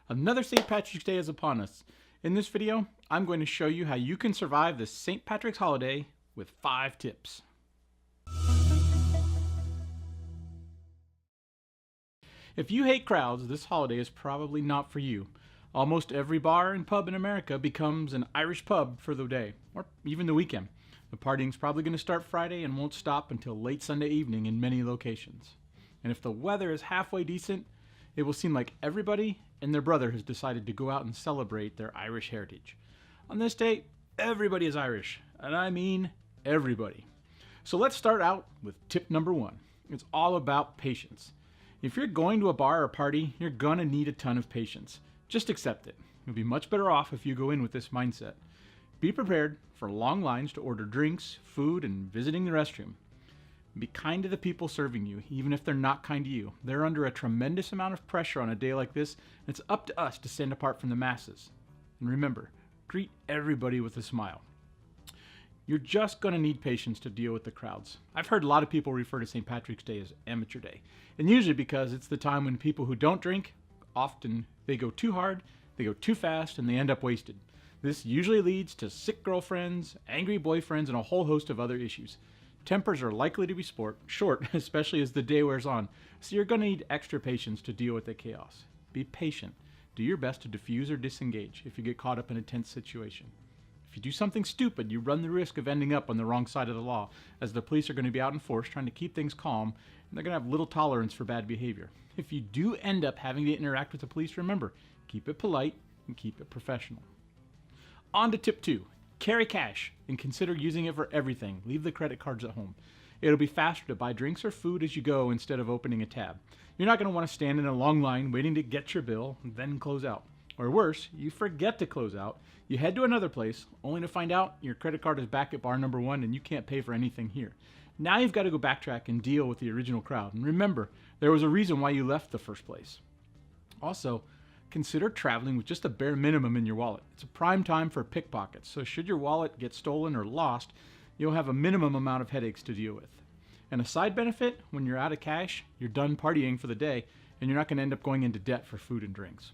Another St. Patrick's Day is upon us. In this video, I'm going to show you how you can survive the St. Patrick's holiday with 5 tips. If you hate crowds, this holiday is probably not for you. Almost every bar and pub in America becomes an Irish pub for the day, or even the weekend. The partying's probably going to start Friday and won't stop until late Sunday evening in many locations. And if the weather is halfway decent, it will seem like everybody and their brother has decided to go out and celebrate their Irish heritage. On this day, everybody is Irish, and I mean everybody. So let's start out with tip number 1. It's all about patience. If you're going to a bar or party, you're gonna need a ton of patience. Just accept it. You'll be much better off if you go in with this mindset. Be prepared for long lines to order drinks, food, and visiting the restroom. Be kind to the people serving you, even if they're not kind to you. They're under a tremendous amount of pressure on a day like this, and it's up to us to stand apart from the masses. And remember, greet everybody with a smile. You're just going to need patience to deal with the crowds. I've heard a lot of people refer to St. Patrick's Day as amateur day, and usually because it's the time when people who don't drink, often they go too hard, they go too fast, and they end up wasted. This usually leads to sick girlfriends, angry boyfriends, and a whole host of other issues. Tempers are likely to be short, especially as the day wears on, so you're going to need extra patience to deal with the chaos. Be patient. Do your best to diffuse or disengage if you get caught up in a tense situation. If you do something stupid, you run the risk of ending up on the wrong side of the law, as the police are going to be out in force trying to keep things calm, and they're going to have little tolerance for bad behavior. If you do end up having to interact with the police, remember, keep it polite and keep it professional. On to tip 2. Carry cash and consider using it for everything. Leave the credit cards at home. It'll be faster to buy drinks or food as you go instead of opening a tab. You're not going to want to stand in a long line waiting to get your bill and then close out. Or worse, you forget to close out, you head to another place only to find out your credit card is back at bar number 1 and you can't pay for anything here. Now you've got to go backtrack and deal with the original crowd. And remember, there was a reason why you left the first place. Also, consider traveling with just a bare minimum in your wallet. It's a prime time for pickpockets, so should your wallet get stolen or lost, you'll have a minimum amount of headaches to deal with. And a side benefit, when you're out of cash, you're done partying for the day, and you're not going to end up going into debt for food and drinks.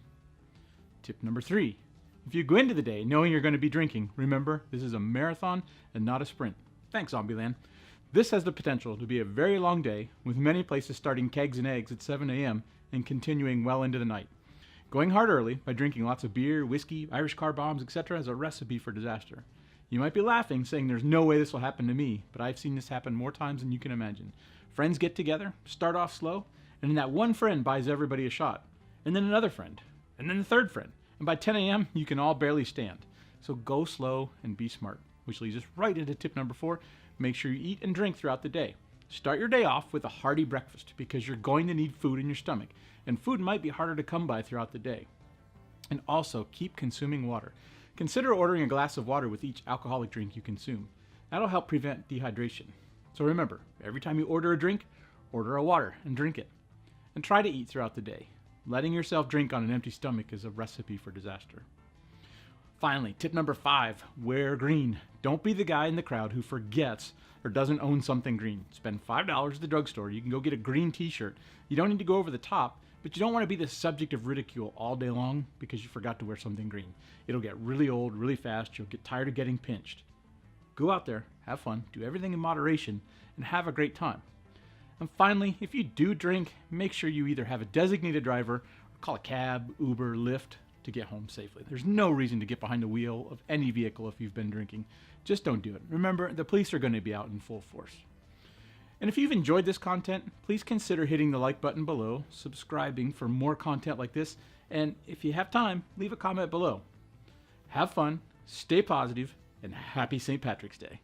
Tip number 3. If you go into the day knowing you're going to be drinking, remember, this is a marathon and not a sprint. Thanks, Zombieland. This has the potential to be a very long day, with many places starting kegs and eggs at 7 a.m. and continuing well into the night. Going hard early by drinking lots of beer, whiskey, Irish car bombs, etc. is a recipe for disaster. You might be laughing, saying there's no way this will happen to me, but I've seen this happen more times than you can imagine. Friends get together, start off slow, and then that one friend buys everybody a shot, and then another friend, and then a third friend, and by 10 a.m. you can all barely stand. So go slow and be smart, which leads us right into tip number 4. Make sure you eat and drink throughout the day. Start your day off with a hearty breakfast because you're going to need food in your stomach, and food might be harder to come by throughout the day. And also, keep consuming water. Consider ordering a glass of water with each alcoholic drink you consume. That'll help prevent dehydration. So remember, every time you order a drink, order a water and drink it. And try to eat throughout the day. Letting yourself drink on an empty stomach is a recipe for disaster. Finally, tip number 5, wear green. Don't be the guy in the crowd who forgets or doesn't own something green. Spend $5 at the drugstore. You can go get a green t-shirt. You don't need to go over the top, but you don't want to be the subject of ridicule all day long because you forgot to wear something green. It'll get really old really fast. You'll get tired of getting pinched. Go out there, have fun, do everything in moderation, and have a great time. And finally, if you do drink, make sure you either have a designated driver or call a cab, Uber, Lyft to get home safely. There's no reason to get behind the wheel of any vehicle if you've been drinking. Just don't do it. Remember, the police are going to be out in full force. And if you've enjoyed this content, please consider hitting the like button below, subscribing for more content like this, and if you have time, leave a comment below. Have fun, stay positive, and happy St. Patrick's Day.